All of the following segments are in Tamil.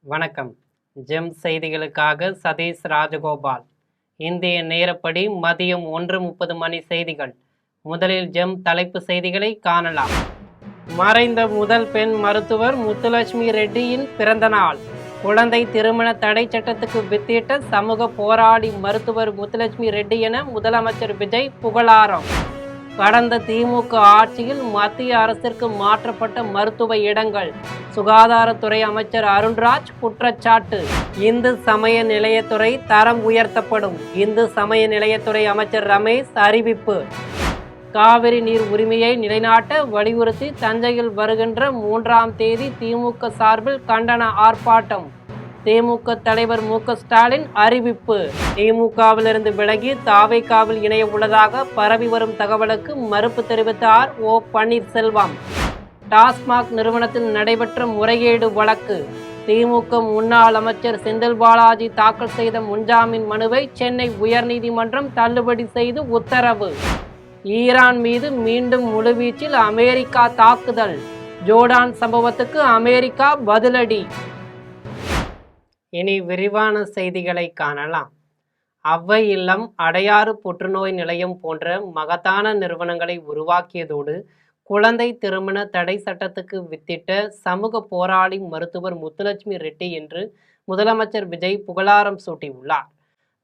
வணக்கம். ஜெம் செய்திகளுக்காக சதீஷ் ராஜகோபால். இந்திய நேரப்படி மதியம் 1:30 மணி செய்திகள். முதலில் ஜெம் தலைப்பு செய்திகளை காணலாம். மறைந்த முதல் பெண் மருத்துவர் முத்துலட்சுமி ரெட்டியின் பிறந்த நாள். குழந்தை திருமண தடை சட்டத்துக்கு வித்திட்ட சமூக போராளி மருத்துவர் முத்துலட்சுமி ரெட்டி என முதலமைச்சர் விஜய் புகழாரம். கடந்த திமுக ஆட்சியில் மத்திய அரசிற்கு மாற்றப்பட்ட மருத்துவ இடங்கள். சுகாதாரத்துறை அமைச்சர் அருண்ராஜ் குற்றச்சாட்டு. இந்து சமய நிலையத்துறை தரம் உயர்த்தப்படும். இந்து சமய நிலையத்துறை அமைச்சர் ரமேஷ் அறிவிப்பு. காவிரி நீர் உரிமையை நிலைநாட்ட வலியுறுத்தி தஞ்சையில் வருகின்ற 3ஆம் தேதி திமுக சார்பில் கண்டன ஆர்ப்பாட்டம். திமுக தலைவர் மு.க. ஸ்டாலின் அறிவிப்பு. திமுகவிலிருந்து விலகி தாவேகாவில் இணைய உள்ளதாக பரவி வரும் தகவலுக்கு மறுப்பு தெரிவித்தார் ஓ. பன்னீர்செல்வம். டாஸ்மாக் நிறுவனத்தில் நடைபெற்ற முறைகேடு வழக்கு. திமுக முன்னாள் அமைச்சர் செந்தில் பாலாஜி தாக்கல் செய்த முன்ஜாமீன் மனுவை சென்னை உயர்நீதிமன்றம் தள்ளுபடி செய்து உத்தரவு. ஈரான் மீது மீண்டும் முழுவீச்சில் அமெரிக்கா தாக்குதல். ஜோர்டான் சம்பவத்துக்கு அமெரிக்கா பதிலடி. இனி விரிவான செய்திகளை காணலாம். அவ்வை இல்லம், அடையாறு புற்றுநோய் நிலையம் போன்ற மகத்தான நிறுவனங்களை உருவாக்கியதோடு குழந்தை திருமண தடை சட்டத்துக்கு வித்திட்ட சமூக போராளி மருத்துவர் முத்துலட்சுமி ரெட்டி என்று முதலமைச்சர் விஜய் புகழாரம் சூட்டியுள்ளார்.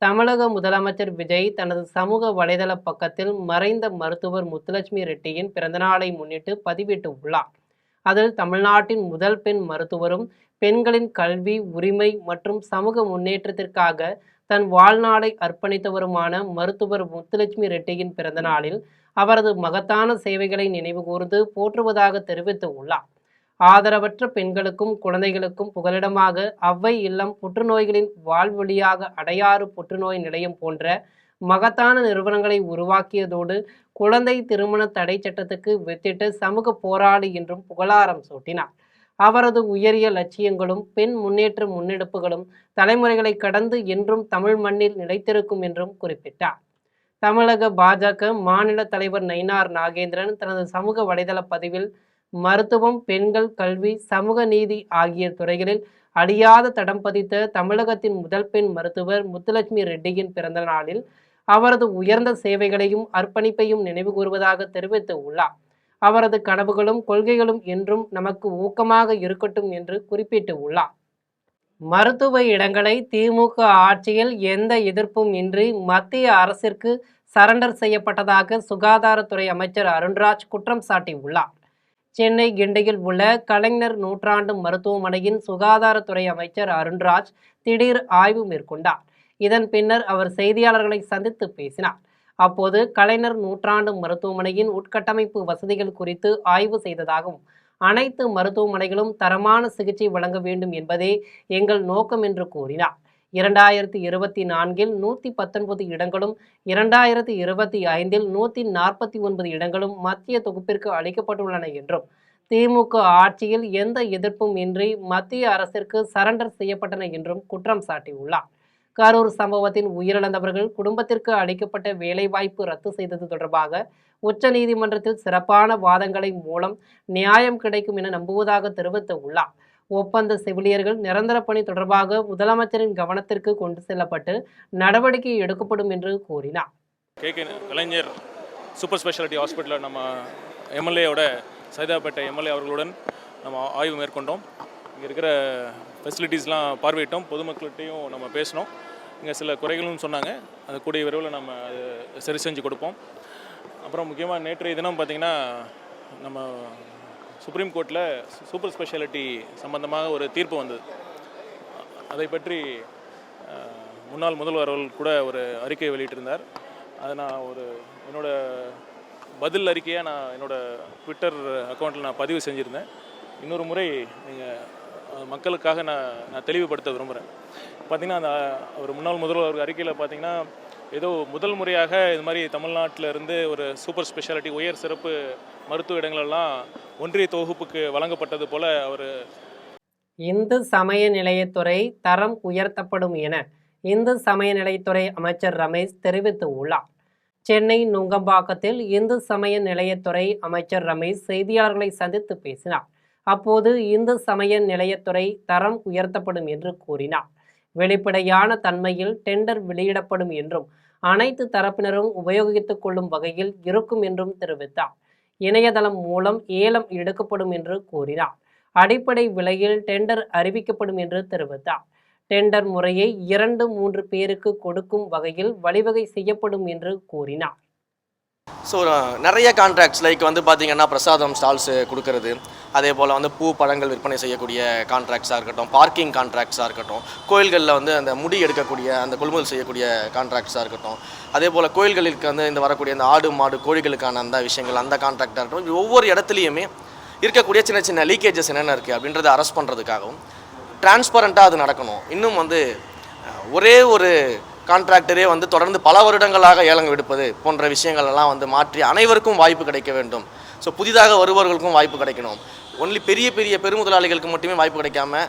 தமிழக முதலமைச்சர் விஜய் தனது சமூக வலைதள பக்கத்தில் மறைந்த மருத்துவர் முத்துலட்சுமி ரெட்டியின் பிறந்தநாளை முன்னிட்டு பதிவிட்டு உள்ளார். அதில் தமிழ்நாட்டின் முதல் பெண் மருத்துவரும் பெண்களின் கல்வி உரிமை மற்றும் சமூக முன்னேற்றத்திற்காக தன் வாழ்நாளை அர்ப்பணித்தவருமான மருத்துவர் முத்துலட்சுமி ரெட்டியின் பிறந்த நாளில் அவரது மகத்தான சேவைகளை நினைவு கூர்ந்து போற்றுவதாக தெரிவித்து உள்ளார். ஆதரவற்ற பெண்களுக்கும் குழந்தைகளுக்கும் புகலிடமாக அவ்வை இல்லம், புற்றுநோய்களின் வாழ்வழியாக அடையாறு புற்றுநோய் நிலையம் போன்ற மகத்தான நிறுவனங்களை உருவாக்கியதோடு குழந்தை திருமண தடை சட்டத்துக்கு வித்திட்ட சமூக போராளி என்றும் புகழாரம் சூட்டினார். அவரது உயரிய லட்சியங்களும் பெண் முன்னேற்ற முன்னெடுப்புகளும் தலைமுறைகளை கடந்து என்றும் தமிழ் மண்ணில் நிலைத்திருக்கும் என்றும் குறிப்பிட்டார். தமிழக பாஜக மாநில தலைவர் நயினார் நாகேந்திரன் தனது சமூக வலைதள பதிவில் மருத்துவம், பெண்கள், கல்வி, சமூக நீதி ஆகிய துறைகளில் அழியாத தடம் பதித்த தமிழகத்தின் முதல் பெண் மருத்துவர் முத்துலட்சுமி ரெட்டியின் பிறந்த நாளில் அவரது உயர்ந்த சேவைகளையும் அர்ப்பணிப்பையும் நினைவு கூறுவதாக தெரிவித்து உள்ளார். அவரது கனவுகளும் கொள்கைகளும் என்றும் நமக்கு ஊக்கமாக இருக்கட்டும் என்று குறிப்பிட்டு உள்ளார். மருத்துவ இடங்களை திமுக ஆட்சியில் எந்த எதிர்ப்பும் இன்றி மத்திய அரசிற்கு சரண்டர் செய்யப்பட்டதாக சுகாதாரத்துறை அமைச்சர் அருண்ராஜ் குற்றம் சாட்டியுள்ளார். சென்னை கிண்டியில் உள்ள கலைஞர் நூற்றாண்டு மருத்துவமனையின் சுகாதாரத்துறை அமைச்சர் அருண்ராஜ் திடீர் ஆய்வு மேற்கொண்டார். இதன் பின்னர் அவர் செய்தியாளர்களை சந்தித்து பேசினார். அப்போது கலைஞர் நூற்றாண்டு மருத்துவமனையின் உட்கட்டமைப்பு வசதிகள் குறித்து ஆய்வு செய்ததாகவும், அனைத்து மருத்துவமனைகளும் தரமான சிகிச்சை வழங்க வேண்டும் என்பதே எங்கள் நோக்கம் என்று கூறினார். 2024இல் 119 இடங்களும் 2025இல் 149 இடங்களும் மத்திய தொகுப்பிற்கு அளிக்கப்பட்டுள்ளன என்றும், திமுக ஆட்சியில் எந்த எதிர்ப்பும் இன்றி மத்திய அரசிற்கு சரண்டர் செய்யப்பட்டன என்றும் குற்றம் சாட்டியுள்ளார். கரூர் சம்பவத்தில் உயிரிழந்தவர்கள் குடும்பத்திற்கு அளிக்கப்பட்ட வேலைவாய்ப்பு ரத்து செய்தது தொடர்பாக உச்சநீதிமன்றத்தில் சிறப்பான வாதங்களை மூலம் நியாயம் கிடைக்கும் என நம்புவதாக தெரிவித்து உள்ளார். ஒப்பந்த செவிலியர்கள் நிரந்தர பணி தொடர்பாக முதலமைச்சரின் கவனத்திற்கு கொண்டு செல்லப்பட்டு நடவடிக்கை எடுக்கப்படும் என்று கூறினார். கலைஞர் சூப்பர் ஸ்பெஷாலிட்டி ஹாஸ்பிட்டலில் நம்ம எம்எல்ஏவோட சைதாப்பேட்டை எம்எல்ஏ அவர்களுடன் நம்ம ஆய்வு மேற்கொண்டோம். இங்கே இருக்கிற ஃபெசிலிட்டிஸ்லாம் பார்வையிட்டோம். பொதுமக்கள்கிட்டையும் நம்ம பேசினோம். இங்கே சில குறைகளும் சொன்னாங்க. அது கூடிய விரைவில் நம்ம அது சரி செஞ்சு கொடுப்போம். அப்புறம் முக்கியமாக நேற்றைய தினம் பார்த்திங்கன்னா நம்ம சுப்ரீம் கோர்ட்டில் சூப்பர் ஸ்பெஷாலிட்டி சம்பந்தமாக ஒரு தீர்ப்பு வந்தது. அதை பற்றி முன்னாள் முதல்வர் அவர்கள் கூட ஒரு அறிக்கை வெளியிட்டிருந்தார். அதை நான் என்னோடய பதில் அறிக்கையாக நான் என்னோடய ட்விட்டர் அக்கௌண்ட்டில் நான் பதிவு செஞ்சுருந்தேன். இன்னொரு முறை நீங்கள் மக்களுக்காக நான் தெளிவுபடுத்த விரும்புகிறேன். பார்த்திங்கன்னா அந்த ஒரு முன்னாள் முதல்வர் அறிக்கையில் பார்த்திங்கன்னா ஏதோ முதல் முறையாக இது மாதிரி தமிழ்நாட்டில் இருந்து ஒரு சூப்பர் ஸ்பெஷாலிட்டி உயர் சிறப்பு மருத்துவ இடங்களெல்லாம் ஒன்றிய தொகுப்புக்கு வழங்கப்பட்டது போல் அவர் இந்து சமய நிலையத்துறை தரம் உயர்த்தப்படும் என இந்து சமய நிலையத்துறை அமைச்சர் ரமேஷ் தெரிவித்து உள்ளார். சென்னை நுங்கம்பாக்கத்தில் இந்து சமய நிலையத்துறை அமைச்சர் ரமேஷ் செய்தியாளர்களை சந்தித்து பேசினார். அப்போது இந்து சமய நிலையத்துறை தரம் உயர்த்தப்படும் என்று கூறினார். வெளிப்படையான தன்மையில் டெண்டர் வெளியிடப்படும் என்றும் அனைத்து தரப்பினரும் உபயோகித்துக் கொள்ளும் வகையில் இருக்கும் என்றும் தெரிவித்தார். இணையதளம் மூலம் ஏலம் எடுக்கப்படும் என்று கூறினார். அடிப்படை விலையில் டெண்டர் அறிவிக்கப்படும் என்று தெரிவித்தார். டெண்டர் முறையை 2-3 பேருக்கு கொடுக்கும் வகையில் வழிவகை செய்யப்படும் என்று கூறினார். ஸோ நிறைய கான்ட்ராக்ட்ஸ் லைக் வந்து பார்த்திங்கன்னா பிரசாதம் ஸ்டால்ஸு கொடுக்கறது, அதே போல் வந்து பூ பழங்கள் விற்பனை செய்யக்கூடிய கான்ட்ராக்ட்ஸாக இருக்கட்டும், பார்க்கிங் கான்ட்ராக்ட்ஸாக இருக்கட்டும், கோயில்களில் வந்து அந்த முடி எடுக்கக்கூடிய அந்த கொள்முதல் செய்யக்கூடிய கான்ட்ராக்ட்ஸாக இருக்கட்டும், அதே போல் கோயில்களுக்கு வந்து இந்த வரக்கூடிய அந்த ஆடு மாடு கோழிகளுக்கான அந்த விஷயங்கள் அந்த கான்ட்ராக்டாக இருக்கட்டும், இது ஒவ்வொரு இடத்துலையுமே இருக்கக்கூடிய சின்ன சின்ன லீக்கேஜஸ் என்னென்ன இருக்குது அப்படின்றத அரெஸ்ட் பண்ணுறதுக்காகவும் டிரான்ஸ்பரண்ட்டாக அது நடக்கணும். இன்னும் வந்து ஒரே ஒரு கான்ட்ராக்டரே வந்து தொடர்ந்து பல வருடங்களாக ஏலம் எடுப்பது போன்ற விஷயங்கள் எல்லாம் வந்து மாற்றி அனைவருக்கும் வாய்ப்பு கிடைக்க வேண்டும். ஸோ புதிதாக வருபவர்களுக்கும் வாய்ப்பு கிடைக்கணும். ஒன்லி பெரிய பெரிய பெருமுதலாளிகளுக்கு மட்டுமே வாய்ப்பு கிடைக்காம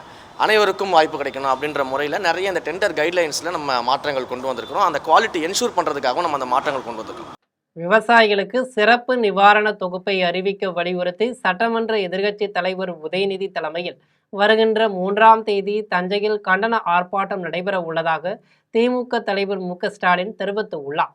அனைவருக்கும் வாய்ப்பு கிடைக்கணும் அப்படின்ற முறையில் நிறைய இந்த டெண்டர் கைட்லைன்ஸில் நம்ம மாற்றங்கள் கொண்டு வந்திருக்கிறோம். அந்த குவாலிட்டி என்ஷூர் பண்ணுறதுக்காகவும் நம்ம அந்த மாற்றங்கள் கொண்டு வந்திருக்கோம். விவசாயிகளுக்கு சிறப்பு நிவாரண தொகுப்பை அறிவிக்க வலியுறுத்தி சட்டமன்ற எதிர்க்கட்சி தலைவர் உதயநிதி தலைமையில் வருகின்ற 3ஆம் தேதி தஞ்சையில் கண்டன ஆர்ப்பாட்டம் நடைபெற உள்ளதாக திமுக தலைவர் மு.க.ஸ்டாலின் தெரிவித்துள்ளார்.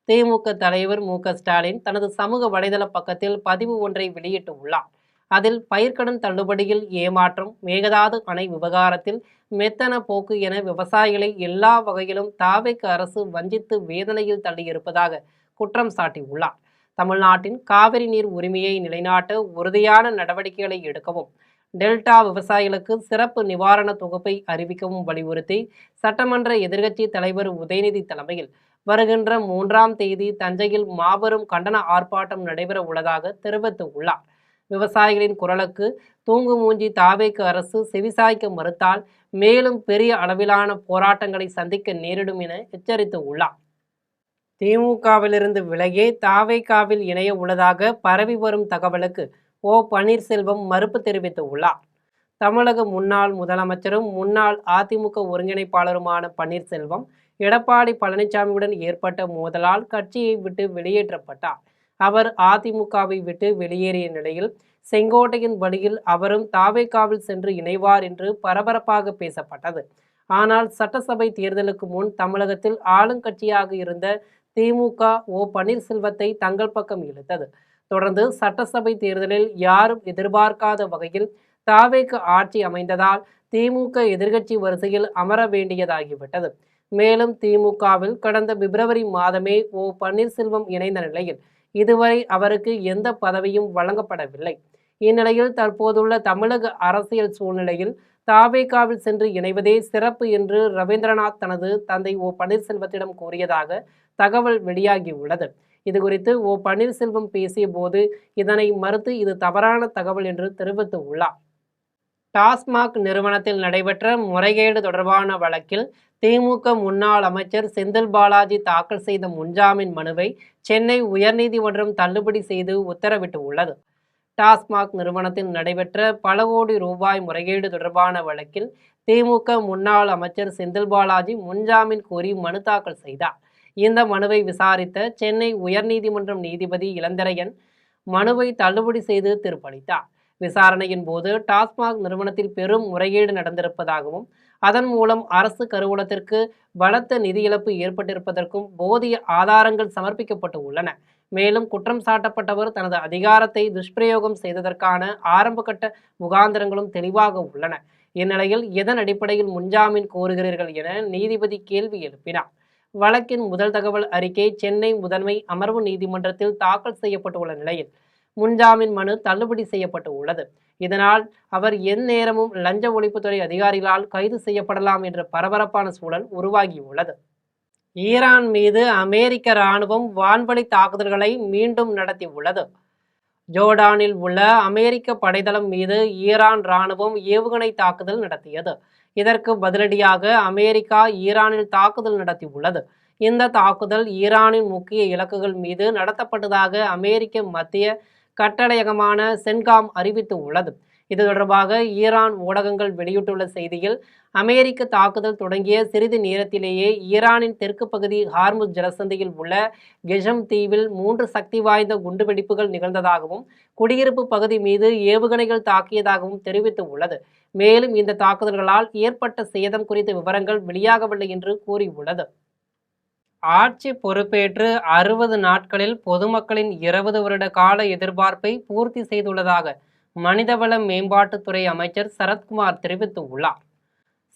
திமுக தலைவர் மு.க.ஸ்டாலின் தனது சமூக வலைதள பக்கத்தில் பதிவு ஒன்றை வெளியிட்டுள்ளார். அதில் பயிர்க்கடன் தள்ளுபடியில் ஏமாற்றம், மேகதாது அணை விவகாரத்தில் மெத்தன போக்கு என விவசாயிகளை எல்லா வகையிலும் தாவேக அரசு வஞ்சித்து வேதனையில் தள்ளியிருப்பதாக குற்றம் சாட்டியுள்ளார். தமிழ்நாட்டின் காவிரி நீர் உரிமையை நிலைநாட்ட உறுதியான நடவடிக்கைகளை எடுக்கவும், டெல்டா விவசாயிகளுக்கு சிறப்பு நிவாரண தொகுப்பை அறிவிக்கவும் வலியுறுத்தி சட்டமன்ற எதிர்க்கட்சி தலைவர் உதயநிதி தலைமையில் வருகின்ற 3ஆம் தேதி தஞ்சையில் மாபெரும் கண்டன ஆர்ப்பாட்டம் நடைபெற உள்ளதாக தெரிவித்துள்ளார். விவசாயிகளின் குரலுக்கு தூங்கு மூஞ்சி தாவேக அரசு செவிசாய்க்க மறுத்தால் மேலும் பெரிய அளவிலான போராட்டங்களை சந்திக்க நேரிடும் என எச்சரித்துள்ளார். திமுகவிலிருந்து விலகி தாவேகாவில் இணைய உள்ளதாக பரவி வரும் தகவலுக்கு ஓ. பன்னீர்செல்வம் மறுப்பு தெரிவித்துள்ளார். தமிழக முன்னாள் முதலமைச்சரும் முன்னாள் அதிமுக ஒருங்கிணைப்பாளருமான பன்னீர்செல்வம் எடப்பாடி பழனிசாமியுடன் ஏற்பட்ட மோதலால் கட்சியை விட்டு வெளியேற்றப்பட்டார். அவர் அதிமுகவை விட்டு வெளியேறிய நிலையில் செங்கோட்டையின் வழியில் அவரும் தாவேகாவில் சென்று இணைவார் என்று பரபரப்பாக பேசப்பட்டது. ஆனால் சட்டசபை தேர்தலுக்கு முன் தமிழகத்தில் ஆளுங்கட்சியாக இருந்த திமுக ஓ. பன்னீர்செல்வத்தை தங்கள் பக்கம் இழுத்தது. தொடர்ந்து சட்டசபை தேர்தலில் யாரும் எதிர்பார்க்காத வகையில் தாவேக ஆட்சி அமைந்ததால் திமுக எதிர்க்கட்சி வரிசையில் அமர வேண்டியதாகிவிட்டது. மேலும் திமுகவில் கடந்த பிப்ரவரி மாதமே ஓ. பன்னீர்செல்வம் இணைந்த நிலையில் இதுவரை அவருக்கு எந்த பதவியும் வழங்கப்படவில்லை. இந்நிலையில் தற்போதுள்ள தமிழக அரசியல் சூழ்நிலையில் தாவேகாவில் சென்று இணைவதே சிறப்பு என்று ரவீந்திரநாத் தனது தந்தை ஓ. பன்னீர்செல்வத்திடம் கூறியதாக தகவல் வெளியாகியுள்ளது. இதுகுறித்து ஓ. பன்னீர்செல்வம் பேசிய போது இதனை மறுத்து இது தவறான தகவல் என்று தெரிவித்துள்ளார். டாஸ்மாக் நிறுவனத்தில் நடைபெற்ற முறைகேடு தொடர்பான வழக்கில் திமுக முன்னாள் அமைச்சர் செந்தில் பாலாஜி தாக்கல் செய்த முன்ஜாமீன் மனுவை சென்னை உயர்நீதிமன்றம் தள்ளுபடி செய்து உத்தரவிட்டுள்ளது. டாஸ்மாக் நிறுவனத்தில் நடைபெற்ற பல கோடி ரூபாய் முறைகேடு தொடர்பான வழக்கில் திமுக முன்னாள் அமைச்சர் செந்தில் பாலாஜி முன்ஜாமீன் கோரி மனு தாக்கல் செய்தார். இந்த மனுவை விசாரித்த சென்னை உயர்நீதிமன்றம் நீதிபதி இளந்திரையன் மனுவை தள்ளுபடி செய்து தீர்ப்பளித்தார். விசாரணையின் போது டாஸ்மாக் நிறுவனத்தில் பெரும் முறைகேடு நடந்திருப்பதாகவும் அதன் மூலம் அரசு கருவூலத்திற்கு பலத்த நிதி இழப்பு ஏற்பட்டிருப்பதற்கும் போதிய ஆதாரங்கள் சமர்ப்பிக்கப்பட்டு உள்ளன. மேலும் குற்றம் சாட்டப்பட்டவர் தனது அதிகாரத்தை துஷ்பிரயோகம் செய்ததற்கான ஆரம்பகட்ட முகாந்திரங்களும் தெளிவாக உள்ளன. இந்நிலையில் எதன் அடிப்படையில் முன்ஜாமீன் கோருகிறீர்கள் என நீதிபதி கேள்வி எழுப்பினார். வழக்கின் முதல் தகவல் அறிக்கை சென்னை முதன்மை அமர்வு நீதிமன்றத்தில் தாக்கல் செய்யப்பட்டுள்ள நிலையில் முன்ஜாமீன் மனு தள்ளுபடி செய்யப்பட்டு உள்ளது. இதனால் அவர் எந்நேரமும் லஞ்ச ஒழிப்புத்துறை அதிகாரிகளால் கைது செய்யப்படலாம் என்ற பரபரப்பான சூழல் உருவாகியுள்ளது. ஈரான் மீது அமெரிக்க இராணுவம் வான்வழி தாக்குதல்களை மீண்டும் நடத்தியுள்ளது. ஜோர்டானில் உள்ள அமெரிக்க படைத்தளம் மீது ஈரான் இராணுவம் ஏவுகணை தாக்குதல் நடத்தியது. இதற்கு பதிலடியாக அமெரிக்கா ஈரானில் தாக்குதல் நடத்தியுள்ளது. இந்த தாக்குதல் ஈரானின் முக்கிய இலக்குகள் மீது நடத்தப்பட்டதாக அமெரிக்க மத்திய கட்டளையகமான சென்காம் அறிவித்து உள்ளது. இது தொடர்பாக ஈரான் ஊடகங்கள் வெளியிட்டுள்ள செய்தியில், அமெரிக்க தாக்குதல் தொடங்கிய சிறிது நேரத்திலேயே ஈரானின் தெற்கு பகுதி ஹார்முஸ் ஜலசந்தியில் உள்ள கெஷம் தீவில் 3 சக்தி வாய்ந்த குண்டுவெடிப்புகள் நிகழ்ந்ததாகவும், குடியிருப்பு பகுதி மீது ஏவுகணைகள் தாக்கியதாகவும் தெரிவித்து உள்ளது. மேலும் இந்த தாக்குதல்களால் ஏற்பட்ட சேதம் குறித்த விவரங்கள் வெளியாகவில்லை என்று கூறியுள்ளது. ஆட்சி பொறுப்பேற்று 60 நாட்களில் பொதுமக்களின் 20 வருட கால எதிர்பார்ப்பை பூர்த்தி செய்துள்ளதாக மனிதவள மேம்பாட்டுத்துறை அமைச்சர் சரத்குமார் தெரிவித்துள்ளார்.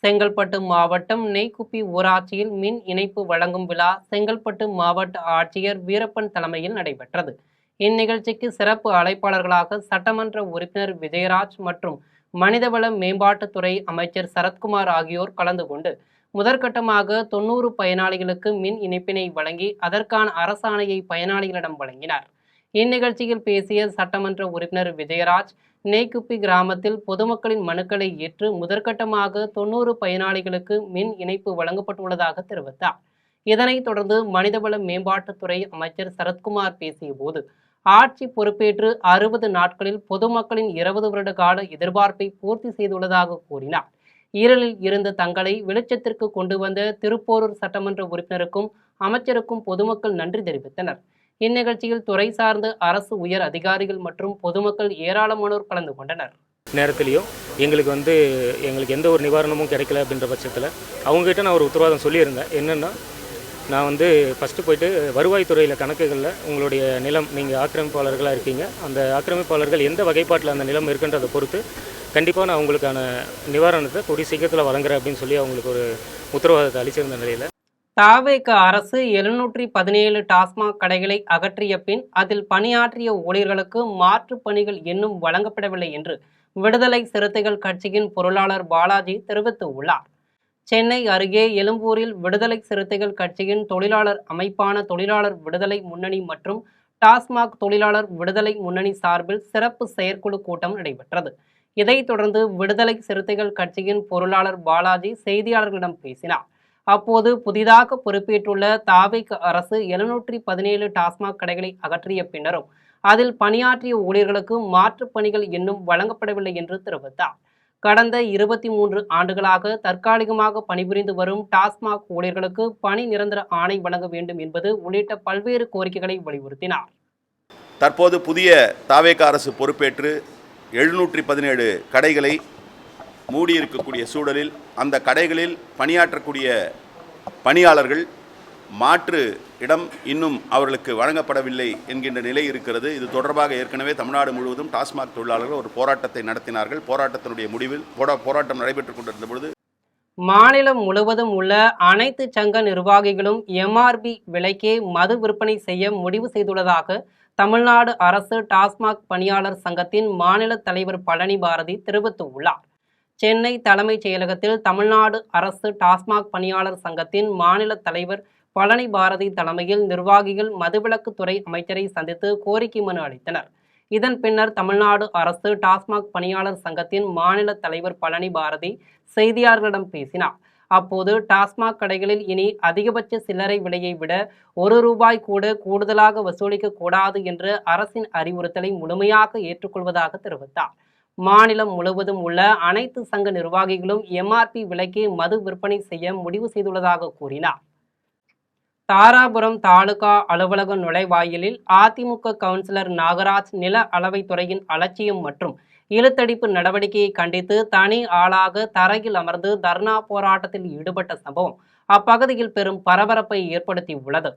செங்கல்பட்டு மாவட்டம் நெய்க்குப்பி ஊராட்சியில் மின் இணைப்பு வழங்கும் விழா செங்கல்பட்டு மாவட்ட ஆட்சியர் வீரப்பன் தலைமையில் நடைபெற்றது. இந்நிகழ்ச்சிக்கு சிறப்பு அழைப்பாளர்களாக சட்டமன்ற உறுப்பினர் விஜயராஜ் மற்றும் மனிதவள மேம்பாட்டுத்துறை அமைச்சர் சரத்குமார் ஆகியோர் கலந்து கொண்டு முதற்கட்டமாக 90 பயனாளிகளுக்கு மின் இணைப்பினை வழங்கி அதற்கான அரசாணையை பயனாளிகளிடம் வழங்கினார். இந்நிகழ்ச்சியில் பேசிய சட்டமன்ற உறுப்பினர் விஜயராஜ், நெய்க்குப்பி கிராமத்தில் பொதுமக்களின் மனுக்களை ஏற்று முதற்கட்டமாக 90 பயனாளிகளுக்கு மின் இணைப்பு வழங்கப்பட்டுள்ளதாக தெரிவித்தார். இதனைத் தொடர்ந்து மனிதவள மேம்பாட்டுத்துறை அமைச்சர் சரத்குமார் பேசிய போது, ஆட்சி பொறுப்பேற்று 60 நாட்களில் பொதுமக்களின் 20 வருட கால எதிர்பார்ப்பை பூர்த்தி செய்துள்ளதாக கூறினார். இருளில் இருந்த தங்களை வெளிச்சத்திற்கு கொண்டு வந்த திருப்போரூர் சட்டமன்ற உறுப்பினருக்கும் அமைச்சருக்கும் பொதுமக்கள் நன்றி தெரிவித்தனர். இந்நிகழ்ச்சியில் துறை சார்ந்த அரசு உயர் அதிகாரிகள் மற்றும் பொதுமக்கள் ஏராளமானோர் கலந்து கொண்டனர். நேரத்துலையும் எங்களுக்கு எந்த ஒரு நிவாரணமும் கிடைக்கல அப்படின்ற பட்சத்தில் அவங்ககிட்ட நான் ஒரு உத்தரவாதம் சொல்லியிருந்தேன். என்னென்னா, நான் ஃபஸ்ட்டு போயிட்டு வருவாய்த்துறையில் கணக்குகளில் உங்களுடைய நிலம், நீங்கள் ஆக்கிரமிப்பாளர்களாக இருக்கீங்க, அந்த ஆக்கிரமிப்பாளர்கள் எந்த வகைப்பாட்டில் அந்த நிலம் இருக்குன்றதை பொறுத்து கண்டிப்பாக நான் உங்களுக்கான நிவாரணத்தை கூடிய சீக்கிரத்தில் வழங்குறேன் அப்படின்னு சொல்லி அவங்களுக்கு ஒரு உத்தரவாதத்தை அளிச்சிருந்த நிலையில், தாவேக அரசு 717 டாஸ்மாக் கடைகளை அகற்றிய பின் அதில் பணியாற்றிய ஊழியர்களுக்கு மாற்று பணிகள் இன்னும் வழங்கப்படவில்லை என்று விடுதலை சிறுத்தைகள் கட்சியின் பொருளாளர் பாலாஜி தெரிவித்துள்ளார். சென்னை அருகே எழும்பூரில் விடுதலை சிறுத்தைகள் கட்சியின் தொழிலாளர் அமைப்பான தொழிலாளர் விடுதலை முன்னணி மற்றும் டாஸ்மாக் தொழிலாளர் விடுதலை முன்னணி சார்பில் சிறப்பு செயற்குழு கூட்டம் நடைபெற்றது. இதைத் தொடர்ந்து விடுதலை சிறுத்தைகள் கட்சியின் பொருளாளர் பாலாஜி செய்தியாளர்களிடம் பேசினார். அப்போது புதிதாக பொறுப்பேற்றுள்ள தாவேக அரசு 717 டாஸ்மாக் கடைகளை அகற்றிய பின்னரும் அதில் பணியாற்றிய ஊழியர்களுக்கு மாற்று பணிகள் இன்னும் வழங்கப்படவில்லை என்று தெரிவித்தார். கடந்த 23 ஆண்டுகளாக தற்காலிகமாக பணிபுரிந்து வரும் டாஸ்மாக் ஊழியர்களுக்கு பணி நிரந்தர ஆணை வழங்க வேண்டும் என்பது உள்ளிட்ட பல்வேறு கோரிக்கைகளை வலியுறுத்தினார். தற்போது புதிய தாவேக அரசு பொறுப்பேற்று 717 கடைகளை மூடியிருக்கக்கூடிய சூழலில் அந்த கடைகளில் பணியாற்றக்கூடிய பணியாளர்கள் மாற்று இடம் இன்னும் அவர்களுக்கு வழங்கப்படவில்லை என்கின்ற நிலை இருக்கிறது. இது தொடர்பாக ஏற்கனவே தமிழ்நாடு முழுவதும் டாஸ்மாக் தொழிலாளர்கள் ஒரு போராட்டத்தை நடத்தினார்கள். போராட்டத்தினுடைய முடிவில் போராட்டம் நடைபெற்றுக் கொண்டிருந்த பொழுது மாநிலம் முழுவதும் உள்ள அனைத்து சங்க நிர்வாகிகளும் எம்ஆர்பி விலைக்கே மது விற்பனை செய்ய முடிவு செய்துள்ளதாக தமிழ்நாடு அரசு டாஸ்மாக் பணியாளர் சங்கத்தின் மாநில தலைவர் பழனி பாரதி தெரிவித்துள்ளார். சென்னை தலைமைச் செயலகத்தில் தமிழ்நாடு அரசு டாஸ்மாக் பணியாளர் சங்கத்தின் மாநில தலைவர் பழனி பாரதி தலைமையில் நிர்வாகிகள் மதுவிலக்குத்துறை அமைச்சரை சந்தித்து கோரிக்கை மனு அளித்தனர். இதன் பின்னர் தமிழ்நாடு அரசு டாஸ்மாக் பணியாளர் சங்கத்தின் மாநில தலைவர் பழனி பாரதி செய்தியாளர்களிடம் பேசினார். அப்போது டாஸ்மாக் கடைகளில் இனி அதிகபட்ச சில்லறை விலையை விட ₹1 கூட கூடுதலாக வசூலிக்க கூடாது என்ற அரசின் அறிவுறுத்தலை முழுமையாக ஏற்றுக்கொள்வதாக தெரிவித்தார். மாநிலம் முழுவதும் உள்ள அனைத்து சங்க நிர்வாகிகளும் எம்ஆர்பி விலைக்கு மது விற்பனை செய்ய முடிவு செய்துள்ளதாக கூறினார். தாராபுரம் தாலுகா அலுவலக நுழைவாயிலில் அதிமுக கவுன்சிலர் நாகராஜ் நில அளவைத்துறையின் அலட்சியம் மற்றும் இழுத்தடிப்பு நடவடிக்கையை கண்டித்து தனி ஆளாக தரையில் அமர்ந்து தர்ணா போராட்டத்தில் ஈடுபட்ட சம்பவம் அப்பகுதியில் பெரும் பரபரப்பை ஏற்படுத்தியுள்ளது.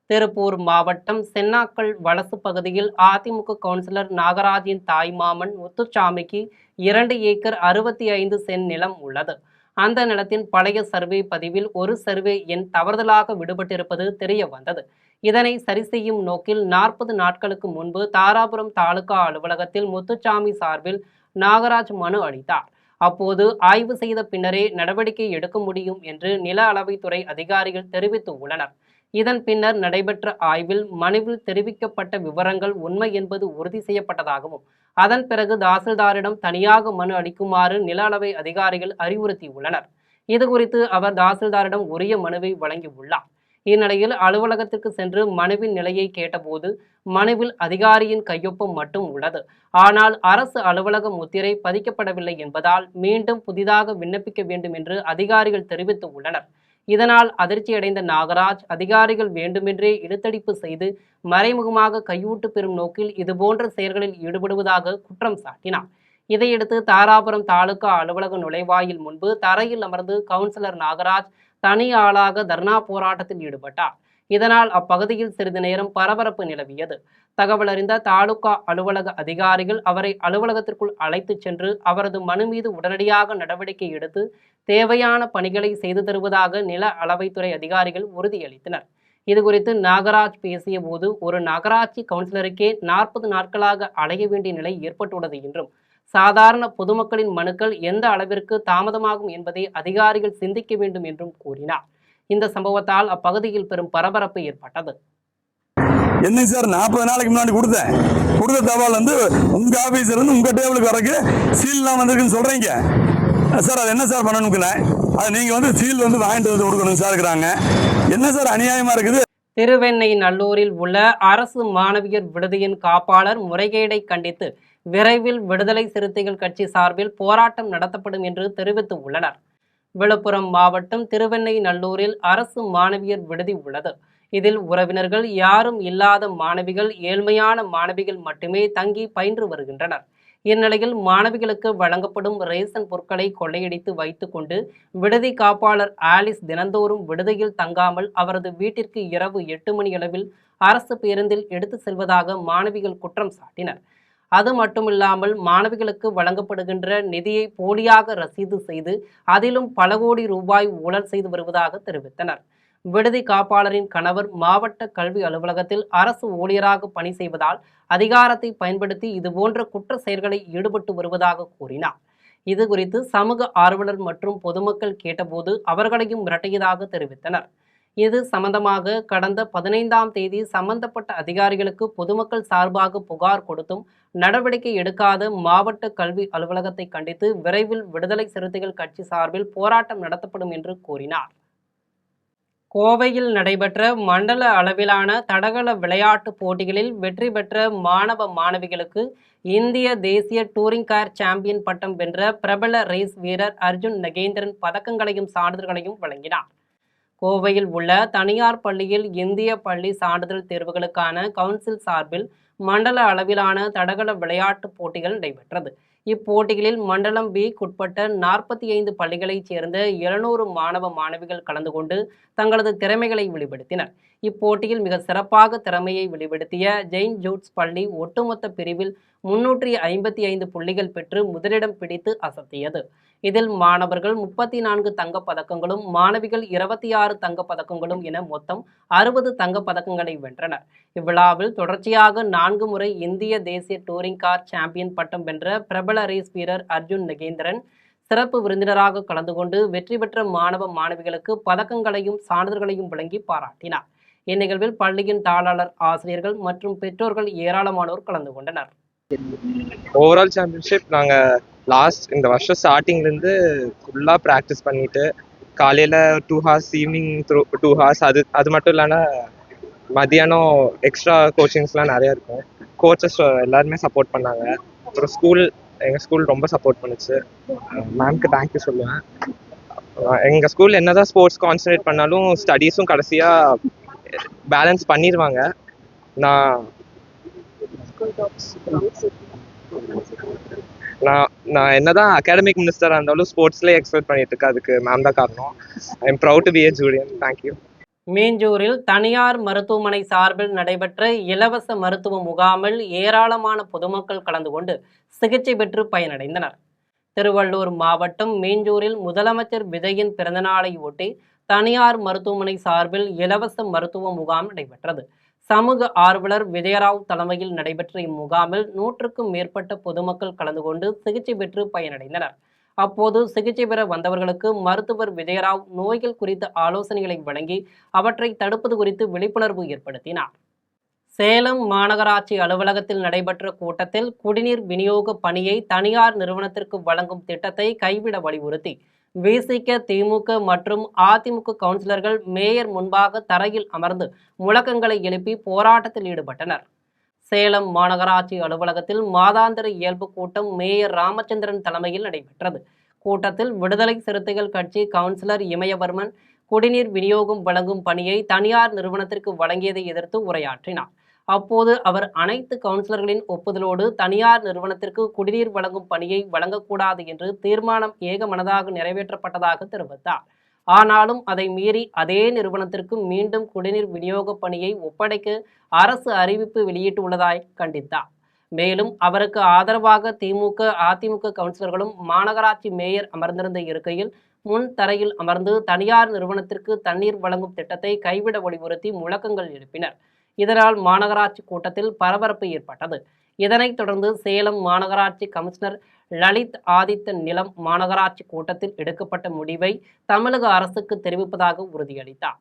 திருப்பூர் மாவட்டம் சென்னாக்கல் வலசு பகுதியில் அதிமுக கவுன்சிலர் நாகராஜின் தாய்மாமன் முத்துசாமிக்கு 2 ஏக்கர் 65 சென்ட் நிலம் உள்ளது. அந்த நிலத்தின் பழைய சர்வே பதிவில் ஒரு சர்வே எண் தவறுதலாக விடுபட்டிருப்பது தெரிய வந்தது. இதனை சரி செய்யும் நோக்கில் 40 நாட்களுக்கு முன்பு தாராபுரம் தாலுகா அலுவலகத்தில் முத்துசாமி சார்பில் நாகராஜ் மனு அளித்தார். அப்போது ஆய்வு செய்த பின்னரே நடவடிக்கை எடுக்க முடியும் என்று நில அளவைத்துறை அதிகாரிகள் தெரிவித்துள்ளனர். இதன் பின்னர் நடைபெற்ற ஆய்வில் மனுவில் தெரிவிக்கப்பட்ட விவரங்கள் உண்மை என்பது உறுதி செய்யப்பட்டதாகவும் அதன் பிறகு தாசில்தாரிடம் தனியாக மனு அளிக்குமாறு நில அளவை அதிகாரிகள் அறிவுறுத்தியுள்ளனர். இதுகுறித்து அவர் தாசில்தாரிடம் உரிய மனுவை வழங்கியுள்ளார். இந்நிலையில் அலுவலகத்திற்கு சென்று மனுவின் நிலையை கேட்டபோது மனுவில் அதிகாரியின் கையொப்பம் மட்டும் உள்ளது. ஆனால் அரசு அலுவலக முத்திரை பதிக்கப்படவில்லை என்பதால் மீண்டும் புதிதாக விண்ணப்பிக்க வேண்டும் என்று அதிகாரிகள் தெரிவித்து உள்ளனர். இதனால் அதிர்ச்சியடைந்த நாகராஜ் அதிகாரிகள் வேண்டுமென்றே இழுத்தடிப்பு செய்து மறைமுகமாக கையூட்டு பெறும் நோக்கில் இதுபோன்ற செயல்களில் ஈடுபடுவதாக குற்றம் சாட்டினார். இதையடுத்து தாராபுரம் தாலுகா அலுவலக நுழைவாயில் முன்பு தரையில் அமர்ந்து கவுன்சிலர் நாகராஜ் தனி ஆளாக தர்ணா போராட்டத்தில் ஈடுபட்டார். இதனால் அப்பகுதியில் சிறிது நேரம் பரபரப்பு நிலவியது. தகவல் அறிந்த தாலுகா அலுவலக அதிகாரிகள் அவரை அலுவலகத்திற்குள் அழைத்துச் சென்று அவரது மனு மீது உடனடியாக நடவடிக்கை எடுத்து தேவையான பணிகளை செய்து தருவதாக நில அளவைத்துறை அதிகாரிகள் உறுதியளித்தனர். இதுகுறித்து நாகராஜ் பேசிய போது ஒரு நகராட்சி கவுன்சிலருக்கே 40 நாட்களாக அலைய வேண்டிய நிலை ஏற்பட்டுள்ளது என்றும் சாதாரண பொதுமக்களின் மனுக்கள் எந்த அளவிற்கு தாமதமாகும் என்பதை அதிகாரிகள் சிந்திக்க வேண்டும் என்றும் கூறினார். இந்த சம்பவத்தால் அப்பகுதியில் பெரும் பரபரப்பு ஏற்பட்டது. என்னங்க சார் 40 நாளைக்கு முன்னாடி கொடுத்த தகவல் வந்து உங்க ஆபீஸ்ல இருந்து உங்க டேபிளுக்கு வரைக்கும் சீல்லாம் வந்திருக்குன்னு சொல்றீங்க சார். அது என்ன சார் பண்ணணும்ல? அது நீங்க வந்து சீல் வந்து வாங்கிட்டு வந்து கொடுக்கணும் சார் இருக்கிறாங்க. என்ன சார் அநியாயமா இருக்குது? திருவெண்ணை நல்லூரில் உள்ள அரசு மாணவியர் விடுதியின் காப்பாளர் முறைகேடை கண்டித்து விரைவில் விடுதலை சிறுத்தைகள் கட்சி சார்பில் போராட்டம் நடத்தப்படும் என்று தெரிவித்து உள்ளனர். விழுப்புரம் மாவட்டம் திருவெண்ணை நல்லூரில் அரசு மாணவியர் விடுதி உள்ளது. இதில் உறவினர்கள் யாரும் இல்லாத மாணவிகள், ஏழ்மையான மாணவிகள் மட்டுமே தங்கி பயின்று வருகின்றனர். இந்நிலையில் மாணவிகளுக்கு வழங்கப்படும் ரேஷன் பொருட்களை கொள்ளையடித்து வைத்துக் கொண்டு விடுதி காப்பாளர் ஆலிஸ் தினந்தோறும் விடுதியில் தங்காமல் அவரது வீட்டிற்கு இரவு 8 மணியளவில் அரசு பேருந்தில் எடுத்து செல்வதாக மாணவிகள் குற்றம் சாட்டினர். அது மட்டுமில்லாமல் மாணவிகளுக்கு வழங்கப்படுகின்ற நிதியை போலியாக ரசீது செய்து அதிலும் பல கோடி ரூபாய் ஊழல் செய்து வருவதாக தெரிவித்தனர். விடுதி காப்பாளரின் கணவர் மாவட்ட கல்வி அலுவலகத்தில் அரசு ஊழியராக பணி செய்வதால் அதிகாரத்தை பயன்படுத்தி இதுபோன்ற குற்ற செயல்களில் ஈடுபட்டு வருவதாக கூறினார். இது குறித்து சமூக ஆர்வலர் மற்றும் பொதுமக்கள் கேட்டபோது அவர்களையும் மிரட்டியதாக தெரிவித்தனர். இது சம்பந்தமாக கடந்த 15ஆம் தேதி சம்பந்தப்பட்ட அதிகாரிகளுக்கு பொதுமக்கள் சார்பாக புகார் கொடுத்தும் நடவடிக்கை எடுக்காத மாவட்ட கல்வி அலுவலகத்தை கண்டித்து விரைவில் விடுதலை சிறுத்தைகள் கட்சி சார்பில் போராட்டம் நடத்தப்படும் என்று கூறினார். கோவையில் நடைபெற்ற மண்டல அளவிலான தடகள விளையாட்டுப் போட்டிகளில் வெற்றி பெற்ற மாணவ மாணவிகளுக்கு இந்திய தேசிய டூரிங் கார் சாம்பியன் பட்டம் வென்ற பிரபல ரேஸ் வீரர் அர்ஜுன் நகேந்திரன் பதக்கங்களையும் சான்றிதழ்களையும் வழங்கினார். கோவையில் உள்ள தனியார் பள்ளியில் இந்திய பள்ளி சான்றிதழ் தேர்வுகளுக்கான கவுன்சில் சார்பில் மண்டல அளவிலான தடகள விளையாட்டுப் போட்டிகள் நடைபெற்றது. இப்போட்டிகளில் மண்டலம் B-க்குட்பட்ட 45 பள்ளிகளைச் சேர்ந்த 700 மாணவ மாணவிகள் கலந்து கொண்டு தங்களது திறமைகளை வெளிப்படுத்தினர். இப்போட்டியில் மிக சிறப்பாக திறமையை வெளிப்படுத்திய ஜெயின்ட் ஜூட்ஸ் பள்ளி ஒட்டுமொத்த பிரிவில் 355 புள்ளிகள் பெற்று முதலிடம் பிடித்து அசத்தியது. இதில் மாணவர்கள் 34 தங்கப் பதக்கங்களும் மாணவிகள் 26 தங்கப் பதக்கங்களும் என மொத்தம் 60 தங்கப் பதக்கங்களை வென்றனர். இவ்விழாவில் தொடர்ச்சியாக 4 முறை இந்திய தேசிய டூரிங் கார் சாம்பியன் பட்டம் வென்ற பிரபல ரேஸ் வீரர் அர்ஜுன் நகேந்திரன் சிறப்பு விருந்தினராக கலந்து கொண்டு வெற்றி பெற்ற மாணவ மாணவிகளுக்கு பதக்கங்களையும் சான்றிதழ்களையும் வழங்கி பாராட்டினார். இந்நிகழ்வில் பள்ளியின் தாளாளர், ஆசிரியர்கள் மற்றும் பெற்றோர்கள் ஏராளமானோர் கலந்து கொண்டனர். ஓவரால் சாம்பியன்ஷிப் நாங்கள் இந்த வருஷம் ஸ்டார்டிங்லேருந்து ஃபுல்லாக ப்ராக்டிஸ் பண்ணிட்டு காலையில் 2 hours, ஈவினிங் 2 hours, அது மட்டும் இல்லாமல் மதியானம் எக்ஸ்ட்ரா கோச்சிங்ஸ்லாம் நிறையா இருக்கும். கோச்சஸ் எல்லாருமே சப்போர்ட் பண்ணாங்க. அப்புறம் எங்கள் ஸ்கூல் ரொம்ப சப்போர்ட் பண்ணுச்சு. மேம்க்கு தேங்க்யூ சொல்லுவேன். எங்கள் ஸ்கூல் என்ன தான் ஸ்போர்ட்ஸ் கான்சன்ட்ரேட் பண்ணாலும் ஸ்டடீஸும் கடைசியாக பேலன்ஸ் பண்ணிடுவாங்க. நான் என்னதான் அகாடமிக் மினிஸ்டராக இருந்தாலும் ஸ்போர்ட்ஸ்லேயே எக்ஸ்பெக்ட் பண்ணிட்டு இருக்கேன். அதுக்கு மேம் தான் காரணம். I am proud to be a junior. Thank you. மீஞ்சூரில் தனியார் மருத்துவமனை சார்பில் நடைபெற்ற இலவச மருத்துவ முகாமில் ஏராளமான பொதுமக்கள் கலந்து கொண்டு சிகிச்சை பெற்று பயனடைந்தனர். திருவள்ளூர் மாவட்டம் மீஞ்சூரில் முதலமைச்சர் விஜயின் பிறந்தநாளை ஒட்டி தனியார் மருத்துவமனை சார்பில் இலவச மருத்துவ முகாம் நடைபெற்றது. சமூக ஆர்வலர் விஜயராவ் தலைமையில் நடைபெற்ற இம்முகாமில் 100க்கும் மேற்பட்ட பொதுமக்கள் கலந்து கொண்டு சிகிச்சை பெற்று பயனடைந்தனர். அப்போது சிகிச்சை பெற வந்தவர்களுக்கு மருத்துவர் விஜயராவ் நோய்கள் குறித்த ஆலோசனைகளை வழங்கி அவற்றை தடுப்பது குறித்து விழிப்புணர்வு ஏற்படுத்தினார். சேலம் மாநகராட்சி அலுவலகத்தில் நடைபெற்ற கூட்டத்தில் குடிநீர் விநியோக பணியை தனியார் நிறுவனத்திற்கு வழங்கும் திட்டத்தை கைவிட வலியுறுத்தி விசிக, திமுக மற்றும் அதிமுக கவுன்சிலர்கள் மேயர் முன்பாக தரையில் அமர்ந்து முழக்கங்களை எழுப்பி போராட்டத்தில் ஈடுபட்டனர். சேலம் மாநகராட்சி அலுவலகத்தில் மாதாந்திர இயல்பு கூட்டம் மேயர் ராமச்சந்திரன் தலைமையில் நடைபெற்றது. கூட்டத்தில் விடுதலை சிறுத்தைகள் கட்சி கவுன்சிலர் இமயவர்மன் குடிநீர் விநியோகம் வழங்கும் பணியை தனியார் நிறுவனத்திற்கு வழங்கியதை எதிர்த்து உரையாற்றினார். அப்போது அவர் அனைத்து கவுன்சிலர்களின் ஒப்புதலோடு தனியார் நிறுவனத்திற்கு குடிநீர் வழங்கும் பணியை வழங்கக்கூடாது என்று தீர்மானம் ஏகமனதாக நிறைவேற்றப்பட்டதாக தெரிவித்தார். ஆனாலும் அதை மீறி அதே நிறுவனத்திற்கு மீண்டும் குடிநீர் விநியோக பணியை ஒப்படைக்க அரசு அறிவிப்பு வெளியிட்டுள்ளதாய் கண்டித்தார். மேலும் அவருக்கு ஆதரவாக திமுக, அதிமுக கவுன்சிலர்களும் மாநகராட்சி மேயர் அமர்ந்திருந்த இருக்கையில் முன் தரையில் அமர்ந்து தனியார் நிறுவனத்திற்கு தண்ணீர் வழங்கும் திட்டத்தை கைவிட வலியுறுத்தி முழக்கங்கள் எழுப்பினர். இதனால் மாநகராட்சி கூட்டத்தில் பரபரப்பு ஏற்பட்டது. இதனைத் தொடர்ந்து சேலம் மாநகராட்சி கமிஷனர் லலித் ஆதித்த நிலம் மாநகராட்சி கூட்டத்தில் எடுக்கப்பட்ட முடிவை தமிழக அரசுக்கு தெரிவிப்பதாக உறுதியளித்தார்.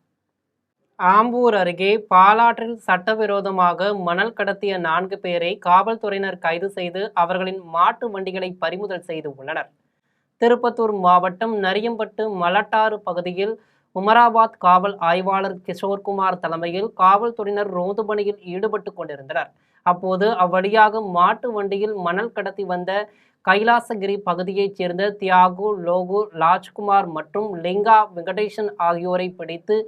ஆம்பூர் அருகே பாலாற்றில் சட்டவிரோதமாக மணல் கடத்திய 4 பேரை காவல்துறையினர் கைது செய்து அவர்களின் மாட்டு வண்டிகளை பறிமுதல் செய்து உள்ளனர். திருப்பத்தூர் மாவட்டம் நரியம்பட்டு மலட்டாறு பகுதியில் உமராபாத் காவல் ஆய்வாளர் கிஷோர்குமார் தலைமையில் காவல்துறையினர் ரோந்து பணியில் ஈடுபட்டு கொண்டிருந்தனர். அப்போது அவ்வழியாக மாட்டு வண்டியில் மணல் கடத்தி வந்த கைலாசகிரி பகுதியைச் சேர்ந்த தியாகு, லோகு, ராஜ்குமார் மற்றும் லிங்கா வெங்கடேசன் ஆகியோரை பிடித்து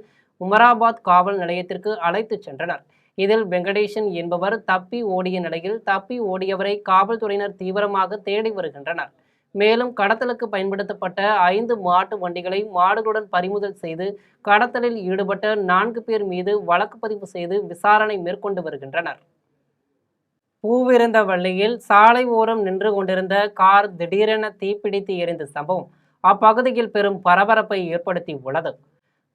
உமராபாத் காவல் நிலையத்திற்கு அழைத்துச் சென்றனர். இதில் வெங்கடேசன் என்பவர் தப்பி ஓடிய நிலையில் தப்பி ஓடியவரை காவல்துறையினர் தீவிரமாக தேடி வருகின்றனர். மேலும் கடத்தலுக்கு பயன்படுத்தப்பட்ட 5 மாட்டு வண்டிகளை மாடுகளுடன் பறிமுதல் செய்து கடத்தலில் ஈடுபட்ட 4 பேர் மீது வழக்கு பதிவு செய்து விசாரணை மேற்கொண்டு வருகின்றனர். பூவிருந்தவள்ளியில் சாலை ஓரம் நின்று கொண்டிருந்த கார் திடீரென தீப்பிடித்து எரிந்த சம்பவம் அப்பகுதியில் பெரும் பரபரப்பை ஏற்படுத்தி உள்ளது.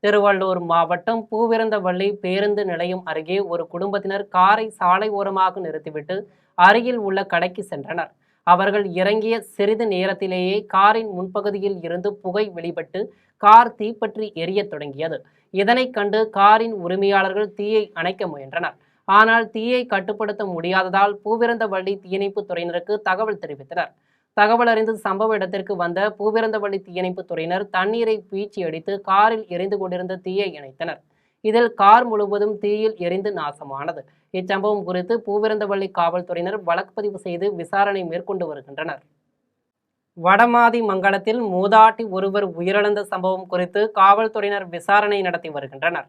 திருவள்ளூர் மாவட்டம் பூவிருந்தவள்ளி பேருந்து நிலையம் அருகே ஒரு குடும்பத்தினர் காரை சாலை ஓரமாக நிறுத்திவிட்டு அருகில் உள்ள கடைக்கு சென்றனர். அவர்கள் இறங்கிய சிறிது நேரத்திலேயே காரின் முன்பகுதியில் இருந்து புகை வெளிப்பட்டு கார் தீப்பற்றி எரியத் தொடங்கியது. இதனை கண்டு காரின் உரிமையாளர்கள் தீயை அணைக்க முயன்றனர். ஆனால் தீயை கட்டுப்படுத்த முடியாததால் பூவிருந்தவள்ளி தீயணைப்பு துறையினருக்கு தகவல் தெரிவித்தனர். தகவல் அறிந்து சம்பவ இடத்திற்கு வந்த பூவிருந்தவள்ளி தீயணைப்பு துறையினர் தண்ணீரை பீச்சி அடித்து காரில் எரிந்து கொண்டிருந்த தீயை அணைத்தனர். இதில் கார் முழுவதும் தீயில் எரிந்து நாசமானது. இச்சம்பவம் குறித்து பூவிருந்தவள்ளி காவல்துறையினர் வழக்கு பதிவு செய்து விசாரணை மேற்கொண்டு வருகின்றனர். வடமாதி மங்கலத்தில் மூதாட்டி ஒருவர் உயிரிழந்த சம்பவம் குறித்து காவல்துறையினர் விசாரணை நடத்தி வருகின்றனர்.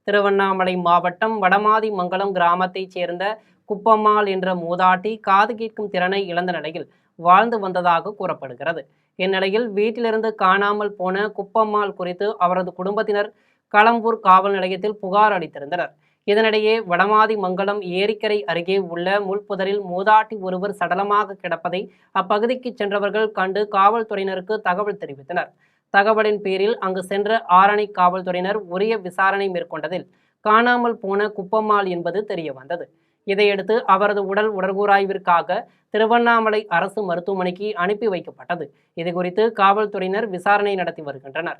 திருவண்ணாமலை மாவட்டம் வடமாதி மங்கலம் கிராமத்தைச் சேர்ந்த குப்பம்மாள் என்ற மூதாட்டி காது கேட்கும் திறனை இழந்த நிலையில் வாழ்ந்து வந்ததாக கூறப்படுகிறது. இந்நிலையில் வீட்டிலிருந்து காணாமல் போன குப்பம்மாள் குறித்து அவரது குடும்பத்தினர் களம்பூர் காவல் நிலையத்தில் புகார் அளித்திருந்தனர். இதனிடையே வடமாதி மங்கலம் ஏரிக்கரை அருகே உள்ள முள்புதரில் மூதாட்டி ஒருவர் சடலமாக கிடப்பதை அப்பகுதிக்கு சென்றவர்கள் கண்டு காவல்துறையினருக்கு தகவல் தெரிவித்தனர். தகவலின் பேரில் அங்கு சென்ற ஆரணி காவல்துறையினர் உரிய விசாரணை மேற்கொண்டதில் காணாமல் போன குப்பம்மாள் என்பது தெரிய வந்தது. இதையடுத்து அவரது உடல் உடற்கூராய்விற்காக திருவண்ணாமலை அரசு மருத்துவமனைக்கு அனுப்பி வைக்கப்பட்டது. இதுகுறித்து காவல்துறையினர் விசாரணை நடத்தி வருகின்றனர்.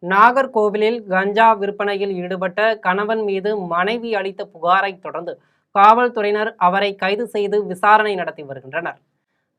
நாகர்கோவிலில் கஞ்சா விற்பனையில் ஈடுபட்ட கணவன் மீது மனைவி அளித்த புகாரை தொடர்ந்து காவல்துறையினர் அவரை கைது செய்து விசாரணை நடத்தி வருகின்றனர்.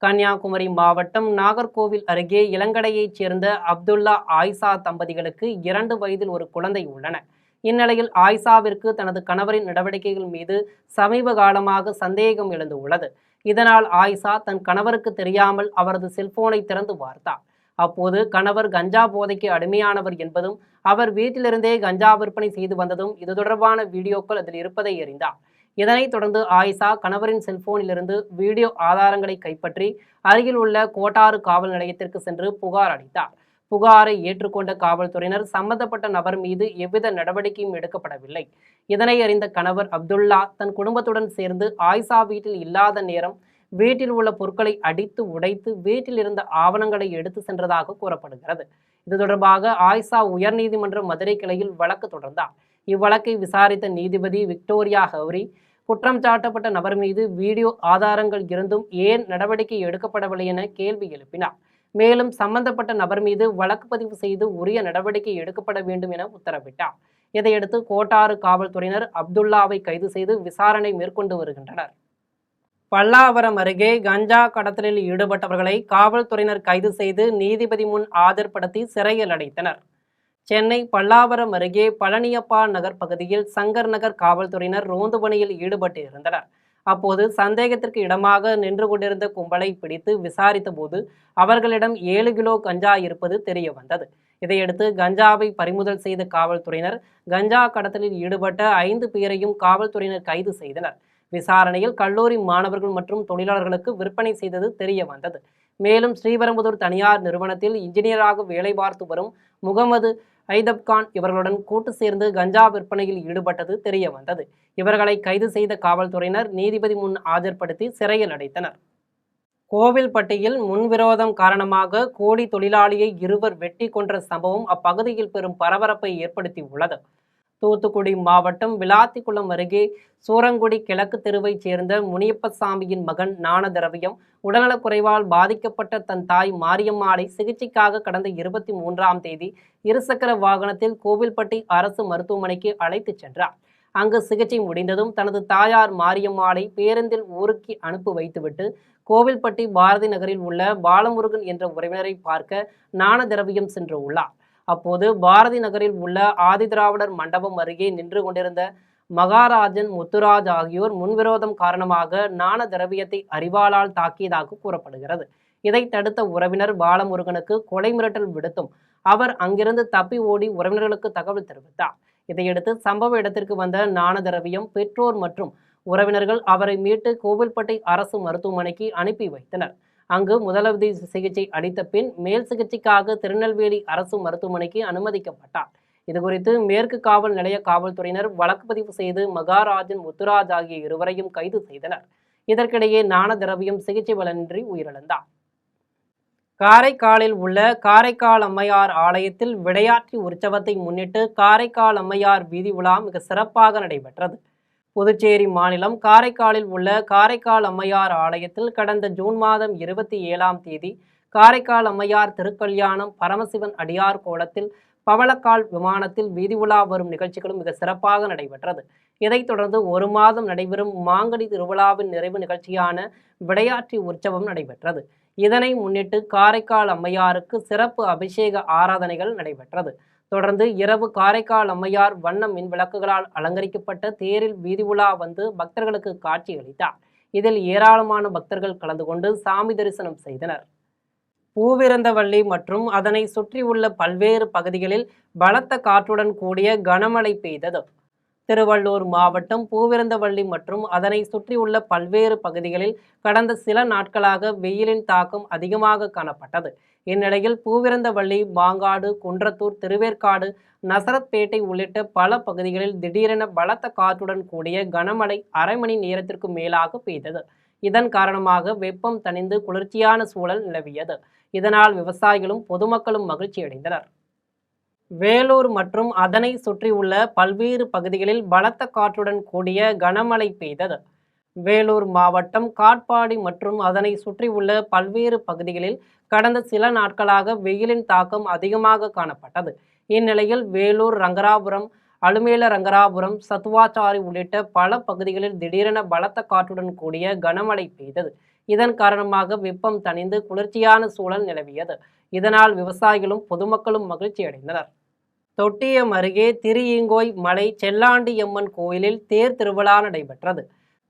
கன்னியாகுமரி மாவட்டம் நாகர்கோவில் அருகே இளங்கடையைச் சேர்ந்த அப்துல்லா, ஆயிஷா தம்பதிகளுக்கு 2 வயதில் ஒரு குழந்தை உள்ளன. இந்நிலையில் ஆயிஷாவிற்கு தனது கணவரின் நடவடிக்கைகள் மீது சமீப காலமாக சந்தேகம் எழுந்து உள்ளது. இதனால் ஆயிஷா தன் கணவருக்கு தெரியாமல் அவரது செல்போனை திறந்து பார்த்தார். அப்போது கணவர் கஞ்சா போதைக்கு அடிமையானவர் என்பதும் அவர் வீட்டிலிருந்தே கஞ்சா விற்பனை செய்து வந்ததும் இது தொடர்பான வீடியோக்கள் அதில் இருப்பதை அறிந்தார். இதனைத் தொடர்ந்து ஆயிஷா கணவரின் செல்போனிலிருந்து வீடியோ ஆதாரங்களை கைப்பற்றி அருகில் உள்ள கோட்டாறு காவல் நிலையத்திற்கு சென்று புகார் அளித்தார். புகாரை ஏற்றுக்கொண்ட காவல்துறையினர் சம்பந்தப்பட்ட நபர் மீது எவ்வித நடவடிக்கையும் எடுக்கப்படவில்லை. இதனை அறிந்த கணவர் அப்துல்லா தன் குடும்பத்துடன் சேர்ந்து ஆயிஷா வீட்டில் இல்லாத நேரம் வீட்டில் உள்ள பொருட்களை அடித்து உடைத்து வீட்டில் இருந்த ஆவணங்களை எடுத்து சென்றதாக கூறப்படுகிறது. இது தொடர்பாக ஆயிஷா உயர்நீதிமன்ற மதுரை கிளையில் வழக்கு தொடர்ந்தார். இவ்வழக்கை விசாரித்த நீதிபதி விக்டோரியா ஹவுரி குற்றம் சாட்டப்பட்ட நபர் மீது வீடியோ ஆதாரங்கள் இருந்தும் ஏன் நடவடிக்கை எடுக்கப்படவில்லை என கேள்வி எழுப்பினார். மேலும் சம்பந்தப்பட்ட நபர் மீது வழக்கு பதிவு செய்து உரிய நடவடிக்கை எடுக்கப்பட வேண்டும் என உத்தரவிட்டார். இதையடுத்து கோட்டாறு காவல்துறையினர் அப்துல்லாவை கைது செய்து விசாரணை மேற்கொண்டு வருகின்றனர். பல்லாவரம் அருகே கஞ்சா கடத்தலில் ஈடுபட்டவர்களை காவல்துறையினர் கைது செய்து நீதிபதி முன் ஆஜர்படுத்தி சிறையில் அடைத்தனர். சென்னை பல்லாவரம் அருகே பழனியப்பா நகர் பகுதியில் சங்கர் நகர் காவல்துறையினர் ரோந்து பணியில் ஈடுபட்டு இருந்தனர். அப்போது சந்தேகத்திற்கு இடமாக நின்று கொண்டிருந்த கும்பலை பிடித்து விசாரித்த போது அவர்களிடம் 7 கிலோ கஞ்சா இருப்பது தெரிய வந்தது. இதையடுத்து கஞ்சாவை பறிமுதல் செய்த காவல்துறையினர் கஞ்சா கடத்தலில் ஈடுபட்ட 5 பேரையும் காவல்துறையினர் கைது செய்தனர். விசாரணையில் கல்லூரி மாணவர்கள் மற்றும் தொழிலாளர்களுக்கு விற்பனை செய்தது தெரிய வந்தது. மேலும் ஸ்ரீபெரும்புதூர் தனியார் நிறுவனத்தில் இன்ஜினியராக வேலை பார்த்து வரும் முகமது ஐதப்கான் இவர்களுடன் கூட்டு சேர்ந்து கஞ்சா விற்பனையில் ஈடுபட்டது தெரிய வந்தது. இவர்களை கைது செய்த காவல்துறையினர் நீதிபதி முன் ஆஜர்படுத்தி சிறையில் அடைத்தனர். கோவில்பட்டியில் முன்விரோதம் காரணமாக கூலி தொழிலாளியை இருவர் வெட்டி கொன்ற சம்பவம் அப்பகுதியில் பெரும் பரபரப்பை ஏற்படுத்தி உள்ளது. தூத்துக்குடி மாவட்டம் விளாத்திக்குளம் அருகே சூரங்குடி கிழக்கு தெருவைச் சேர்ந்த முனியப்பசாமியின் மகன் ஞானதிரவியம் உடல்நலக்குறைவால் பாதிக்கப்பட்ட தன் தாய் மாரியம்மாளை சிகிச்சைக்காக கடந்த 23ஆம் தேதி இருசக்கர வாகனத்தில் கோவில்பட்டி அரசு மருத்துவமனைக்கு அழைத்துச் சென்றார். அங்கு சிகிச்சை முடிந்ததும் தனது தாயார் மாரியம்மாளை பேருந்தில் ஊருக்கு அனுப்பி வைத்துவிட்டு கோவில்பட்டி பாரதி நகரில் உள்ள பாலமுருகன் என்ற உறவினரை பார்க்க ஞானதிரவியம் சென்று உள்ளார். அப்போது பாரதி நகரில் உள்ள ஆதிதிராவிடர் மண்டபம் அருகே நின்று கொண்டிருந்த மகாராஜன், முத்துராஜ் ஆகியோர் முன்விரோதம் காரணமாக ஞானதிரவியத்தை அரிவாளால் தாக்கியதாக கூறப்படுகிறது. இதை தடுத்த உறவினர் பாலமுருகனுக்கு கொலை மிரட்டல் விடுத்தும் அவர் அங்கிருந்து தப்பி ஓடி உறவினர்களுக்கு தகவல் தெரிவித்தார். இதையடுத்து சம்பவ இடத்திற்கு வந்த ஞானதிரவியம் பெற்றோர் மற்றும் உறவினர்கள் அவரை மீட்டு கோவில்பட்டி அரசு மருத்துவமனைக்கு அனுப்பி வைத்தனர். அங்கு முதலுதவி சிகிச்சை அளித்த பின் மேல் சிகிச்சைக்காக திருநெல்வேலி அரசு மருத்துவமனைக்கு அனுமதிக்கப்பட்டார். இதுகுறித்து மேற்கு காவல் நிலைய காவல்துறையினர் வழக்கு பதிவு செய்து மகாராஜன், முத்துராஜ் ஆகிய இருவரையும் கைது செய்தனர். இதற்கிடையே ஞானதிரவியம் சிகிச்சை பலனின்றி உயிரிழந்தார். காரைக்காலில் உள்ள காரைக்கால் அம்மையார் ஆலயத்தில் விளையாட்டு உற்சவத்தை முன்னிட்டு காரைக்கால் அம்மையார் வீதி உலா மிக சிறப்பாக நடைபெற்றது. புதுச்சேரி மாநிலம் காரைக்காலில் உள்ள காரைக்கால் அம்மையார் ஆலயத்தில் கடந்த ஜூன் மாதம் 27ஆம் தேதி காரைக்கால் அம்மையார் திருக்கல்யாணம், பரமசிவன் அடியார் கோலத்தில், பவளக்கால் விமானத்தில் வீதி உலா வரும் நிகழ்ச்சிகளும் மிக சிறப்பாக நடைபெற்றது. இதைத் தொடர்ந்து 1 மாதம் நடைபெறும் மாங்கனி திருவிழாவின் நிறைவு நிகழ்ச்சியான விளையாட்டு உற்சவம் நடைபெற்றது. இதனை முன்னிட்டு காரைக்கால் அம்மையாருக்கு சிறப்பு அபிஷேக ஆராதனைகள் நடைபெற்றது. தொடர்ந்து இரவு காரைக்கால் அம்மையார் வண்ண மின் விளக்குகளால் அலங்கரிக்கப்பட்ட தேரில் வீதி உலா வந்து பக்தர்களுக்கு காட்சி அளித்தார். இதில் ஏராளமான பக்தர்கள் கலந்து கொண்டு சாமி தரிசனம் செய்தனர். பூவிருந்தவள்ளி மற்றும் அதனை சுற்றியுள்ள பல்வேறு பகுதிகளில் பலத்த காற்றுடன் கூடிய கனமழை பெய்தது. திருவள்ளூர் மாவட்டம் பூவிருந்தவள்ளி மற்றும் அதனை சுற்றியுள்ள பல்வேறு பகுதிகளில் கடந்த சில நாட்களாக வெயிலின் தாக்கம் அதிகமாக காணப்பட்டது. இந்நிலையில் பூவிருந்தவள்ளி, மாங்காடு, குன்றத்தூர், திருவேற்காடு, நசரத்பேட்டை உள்ளிட்ட பல பகுதிகளில் திடீரென பலத்த காற்றுடன் கூடிய கனமழை அரை மணி நேரத்திற்கு மேலாக பெய்தது. இதன் காரணமாக வெப்பம் தணிந்து குளிர்ச்சியான சூழல் நிலவியது. இதனால் விவசாயிகளும் பொதுமக்களும் மகிழ்ச்சியடைந்தனர். வேலூர் மற்றும் அதனை சுற்றியுள்ள பல்வேறு பகுதிகளில் பலத்த காற்றுடன் கூடிய கனமழை பெய்தது. வேலூர் மாவட்டம் காட்பாடி மற்றும் அதனை சுற்றியுள்ள பல்வேறு பகுதிகளில் கடந்த சில நாட்களாக வெயிலின் தாக்கம் அதிகமாக காணப்பட்டது. இந்நிலையில் வேலூர், ரங்கராபுரம், அலுமேல ரங்கராபுரம், சத்துவாச்சாரி உள்ளிட்ட பல பகுதிகளில் திடீரென பலத்த காற்றுடன் கூடிய கனமழை பெய்தது. இதன் காரணமாக வெப்பம் தணிந்து குளிர்ச்சியான சூழல் நிலவியது. இதனால் விவசாயிகளும் பொதுமக்களும் மகிழ்ச்சி அடைந்தனர். தொட்டியம் அருகே திருஈங்கோய் மலை செல்லாண்டியம்மன் கோயிலில் தேர் திருவிழா நடைபெற்றது.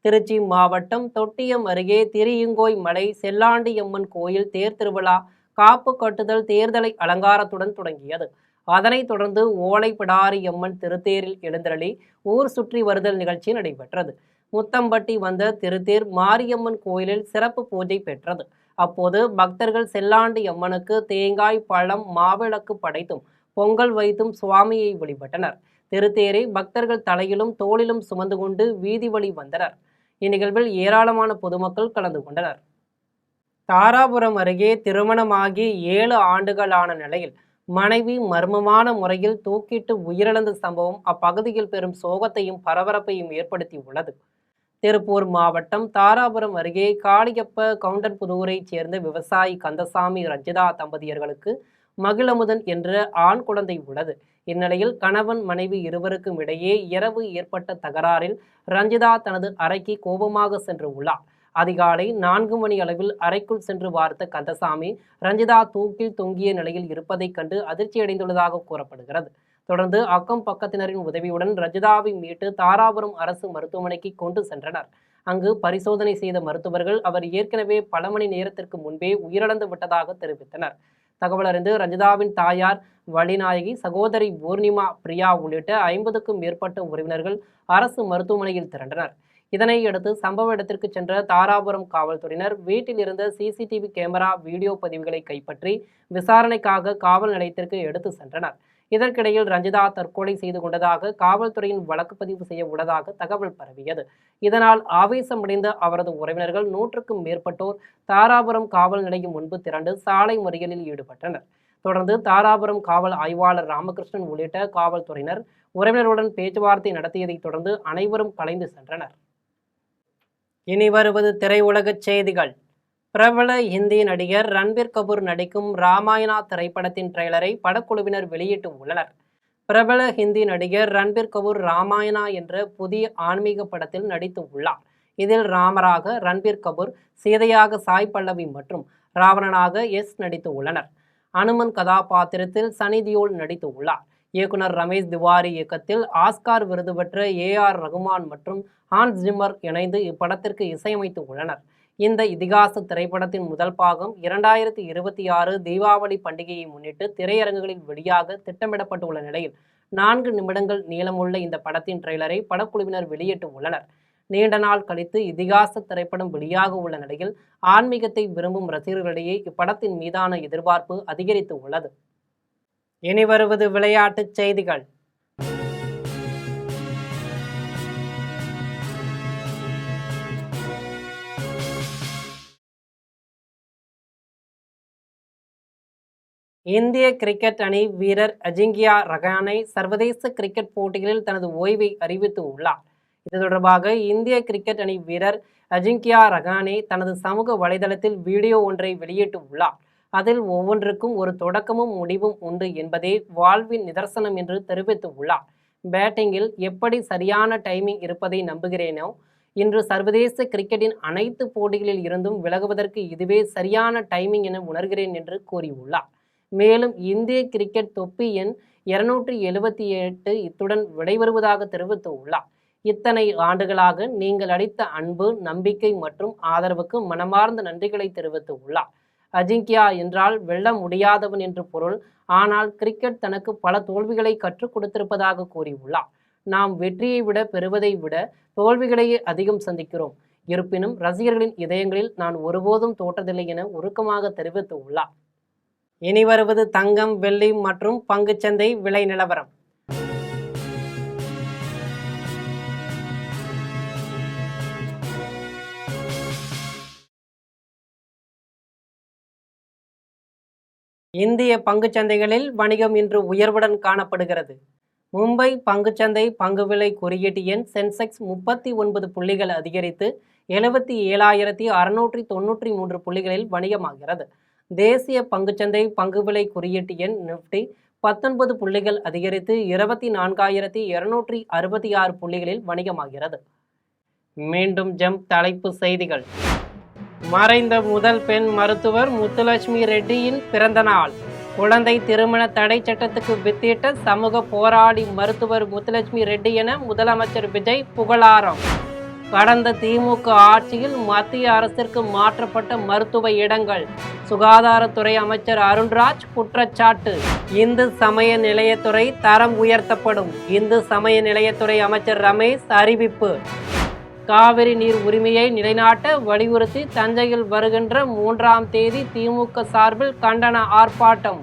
திருச்சி மாவட்டம் தொட்டியம் அருகே திருஈங்கோய் மலை செல்லாண்டியம்மன் கோயில் தேர் திருவிழா காப்பு கட்டுதல், தேர்தலை அலங்காரத்துடன் தொடங்கியது. அதனைத் தொடர்ந்து ஓலைப்பிடாரியம்மன் திருத்தேரில் எழுந்தருளி ஊர் சுற்றி வருதல் நிகழ்ச்சி நடைபெற்றது. முத்தம்பட்டி வந்த திருத்தேர் மாரியம்மன் கோயிலில் சிறப்பு பூஜை பெற்றது. அப்போது பக்தர்கள் செல்லாண்டி அம்மனுக்கு தேங்காய், பழம், மாவிளக்கு படைத்தும் பொங்கல் வைத்தும் சுவாமியை வழிபட்டனர். திருத்தேரை பக்தர்கள் தலையிலும் தோளிலும் சுமந்து கொண்டு வீதி வழி வந்தனர். இந்நிகழ்வில் ஏராளமான பொதுமக்கள் கலந்து கொண்டனர். தாராபுரம் அருகே திருமணமாகி 7 ஆண்டுகளான நிலையில் மனைவி மர்மமான முறையில் தூக்கிட்டு உயிரிழந்த சம்பவம் அப்பகுதியில் பெரும் சோகத்தையும் பரபரப்பையும் ஏற்படுத்தி உள்ளது. திருப்பூர் மாவட்டம் தாராபுரம் அருகே காளியப்ப கவுண்டன்புதூரைச் சேர்ந்த விவசாயி கந்தசாமி, ரஞ்சிதா தம்பதியர்களுக்கு மகிழமுதன் என்ற ஆண் குழந்தை உள்ளது. இந்நிலையில் கணவன் மனைவி இருவருக்கும் இடையே இரவு ஏற்பட்ட தகராறில் ரஞ்சிதா தனது அறைக்கு கோபமாக சென்று உள்ளார். அதிகாலை 4 மணி அளவில் அறைக்குள் சென்று பார்த்த கந்தசாமி ரஞ்சிதா தூக்கில் தொங்கிய நிலையில் இருப்பதைக் கண்டு அதிர்ச்சியடைந்துள்ளதாக கூறப்படுகிறது. தொடர்ந்து அக்கம் பக்கத்தினரின் உதவியுடன் ரஞ்சிதாவை மீட்டு தாராபுரம் அரசு மருத்துவமனைக்கு கொண்டு சென்றனர். அங்கு பரிசோதனை செய்த மருத்துவர்கள் அவர் ஏற்கனவே பல மணி நேரத்திற்கு முன்பே உயிரிழந்து விட்டதாக தெரிவித்தனர். தகவல் அறிந்து ரஞ்சிதாவின் தாயார் வள்ளிநாயகி, சகோதரி பூர்ணிமா, பிரியா உள்ளிட்ட 50க்கும் மேற்பட்ட உறவினர்கள் அரசு மருத்துவமனையில் திரண்டனர். இதனையடுத்து சம்பவ இடத்திற்கு சென்ற தாராபுரம் காவல்துறையினர் வீட்டில் இருந்த சிசிடிவி கேமரா வீடியோ பதிவுகளை கைப்பற்றி விசாரணைக்காக காவல் நிலையத்திற்கு எடுத்து சென்றனர். இதற்கிடையில் ரஞ்சிதா தற்கொலை செய்து கொண்டதாக காவல்துறையின் வழக்கு பதிவு செய்ய உள்ளதாக தகவல் பரவியது. இதனால் ஆவேசமடைந்த அவரது உறவினர்கள் 100க்கும் மேற்பட்டோர் தாராபுரம் காவல் நிலையம் முன்பு திரண்டு சாலை மறியலில் ஈடுபட்டனர். தொடர்ந்து தாராபுரம் காவல் ஆய்வாளர் ராமகிருஷ்ணன் உள்ளிட்ட காவல்துறையினர் உறவினருடன் பேச்சுவார்த்தை நடத்தியதைத் தொடர்ந்து அனைவரும் கலைந்து சென்றனர். இனி வருவது திரையுலக செய்திகள். பிரபல இந்தி நடிகர் ரன்பீர் கபூர் நடிக்கும் ராமாயணா திரைப்படத்தின் ட்ரெய்லரை படக்குழுவினர் வெளியிட்டு உள்ளனர். பிரபல ஹிந்தி நடிகர் ரன்பீர் கபூர் ராமாயணா என்ற புதிய ஆன்மீக படத்தில் நடித்து உள்ளார். இதில் ராமராக ரன்பீர் கபூர், சீதையாக சாய் பல்லவி மற்றும் ராவணனாக எஸ் நடித்து உள்ளனர். அனுமன் கதாபாத்திரத்தில் சனி தியோல் நடித்து உள்ளார். இயக்குனர் ரமேஷ் திவாரி இயக்கத்தில் ஆஸ்கார் விருது பெற்ற AR ரகுமான் மற்றும் ஹான்ஸ் ஜிம்மர் இணைந்து இப்படத்திற்கு இசையமைத்து உள்ளனர். இந்த இதிகாச திரைப்படத்தின் முதல் பாகம் 2026 தீபாவளி பண்டிகையை முன்னிட்டு திரையரங்குகளில் வெளியாக திட்டமிடப்பட்டுள்ள நிலையில் 4 நிமிடங்கள் நீளமுள்ள இந்த படத்தின் ட்ரெய்லரை படக்குழுவினர் வெளியிட்டு உள்ளனர். நீண்ட நாள் கழித்து இதிகாச திரைப்படம் வெளியாக உள்ள நிலையில் ஆன்மீகத்தை விரும்பும் ரசிகர்களிடையே இப்படத்தின் மீதான எதிர்பார்ப்பு அதிகரித்து உள்ளது. இனி வருவது விளையாட்டுச் செய்திகள். இந்திய கிரிக்கெட் அணி வீரர் அஜிங்கியா ரஹானே சர்வதேச கிரிக்கெட் போட்டிகளில் தனது ஓய்வை அறிவித்து உள்ளார். இது தொடர்பாக இந்திய கிரிக்கெட் அணி வீரர் அஜிங்கியா ரஹானே தனது சமூக வலைதளத்தில் வீடியோ ஒன்றை வெளியிட்டு உள்ளார். அதில் ஒவ்வொன்றுக்கும் ஒரு தொடக்கமும் முடிவும் உண்டு என்பதே வாழ்வின் நிதர்சனம் என்று தெரிவித்து உள்ளார். பேட்டிங்கில் எப்படி சரியான டைமிங் இருப்பதை நம்புகிறேனோ, இன்று சர்வதேச கிரிக்கெட்டின் அனைத்து போட்டிகளில் இருந்தும் விலகுவதற்கு இதுவே சரியான டைமிங் என உணர்கிறேன் என்று கூறியுள்ளார். மேலும் இந்திய கிரிக்கெட் தொப்பி எண் 278 இத்துடன் விடைபெறுவதாக தெரிவித்து உள்ளார். இத்தனை ஆண்டுகளாக நீங்கள் அளித்த அன்பு, நம்பிக்கை மற்றும் ஆதரவுக்கு மனமார்ந்த நன்றிகளை தெரிவித்து உள்ளார். அஜிங்கியா என்றால் வெல்ல முடியாதவன் என்று பொருள். ஆனால் கிரிக்கெட் தனக்கு பல தோல்விகளை கற்றுக் கொடுத்திருப்பதாக கூறியுள்ளார். நாம் வெற்றியை விட பெறுவதை விட தோல்விகளையே அதிகம் சந்திக்கிறோம். இருப்பினும் ரசிகர்களின் இதயங்களில் நான் ஒருபோதும் தோற்றதில்லை என உருக்கமாக தெரிவித்து உள்ளார். இனி வருவது தங்கம், வெள்ளி மற்றும் பங்குச்சந்தை விலை நிலவரம். இந்திய பங்குச்சந்தைகளில் வணிகம் இன்று உயர்வுடன் காணப்படுகிறது. மும்பை பங்குச்சந்தை பங்கு விலை குறியீட்டு எண் சென்செக்ஸ் 39 புள்ளிகள் அதிகரித்து 77,693 புள்ளிகளில் வணிகமாகிறது. தேசிய பங்குச்சந்தை பங்கு விலை குறியீட்டு எண் நிஃப்டி 19 புள்ளிகள் அதிகரித்து 24,266 புள்ளிகளில் வணிகமாகிறது. மீண்டும் ஜம்ப் தலைப்பு செய்திகள். மறைந்த முதல் பெண் மருத்துவர் முத்துலட்சுமி ரெட்டியின் பிறந்த நாள். குழந்தை திருமண தடை சட்டத்துக்கு வித்திட்ட சமூக போராளி மருத்துவர் முத்துலட்சுமி ரெட்டி என முதலமைச்சர் விஜய் புகழாரம். கடந்த திமுக ஆட்சியில் மத்திய அரசிற்கு மாற்றப்பட்ட மருத்துவ இடங்கள். சுகாதாரத்துறை அமைச்சர் அருண்ராஜ் குற்றச்சாட்டு. இந்து சமய நிலையத்துறை தரம் உயர்த்தப்படும். இந்து சமய நிலையத்துறை அமைச்சர் ரமேஷ் அறிவிப்பு. காவிரி நீர் உரிமையை நிலைநாட்ட வலியுறுத்தி தஞ்சையில் வருகின்ற 3ஆம் தேதி திமுக சார்பில் கண்டன ஆர்ப்பாட்டம்.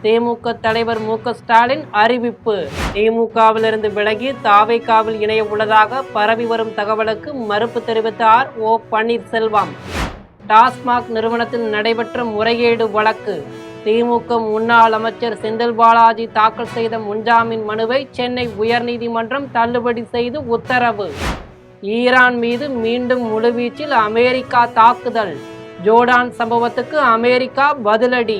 திமுக தலைவர் மு.க. ஸ்டாலின் அறிவிப்பு. திமுகவிலிருந்து விலகி தாவேகாவில் இணைய உள்ளதாக பரவி வரும் தகவலுக்கு மறுப்பு தெரிவித்தார் ஓ. பன்னீர்செல்வம். டாஸ்மாக் நிறுவனத்தில் நடைபெற்ற முறைகேடு வழக்கு. திமுக முன்னாள் அமைச்சர் செந்தில் பாலாஜி தாக்கல் செய்த முன்ஜாமீன் மனுவை சென்னை உயர்நீதிமன்றம் தள்ளுபடி செய்து உத்தரவு. ஈரான் மீது மீண்டும் முழுவீச்சில் அமெரிக்கா தாக்குதல். ஜோர்டான் சம்பவத்துக்கு அமெரிக்கா பதிலடி.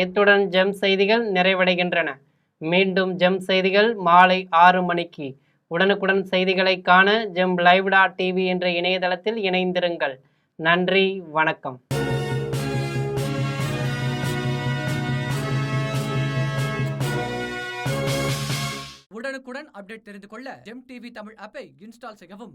இத்துடன் ஜெம் செய்திகள் நிறைவடைகின்றன. மீண்டும் ஜெம் செய்திகள் மாலை 6 மணிக்கு. உடனுக்குடன் செய்திகளை காண GemLive.tv என்ற இணையதளத்தில் இணைந்திருங்கள். நன்றி, வணக்கம். உடனுக்குடன் அப்டேட் தெரிந்து கொள்ள ஜெம் டிவி தமிழ் ஆப்பை இன்ஸ்டால் செய்யவும்.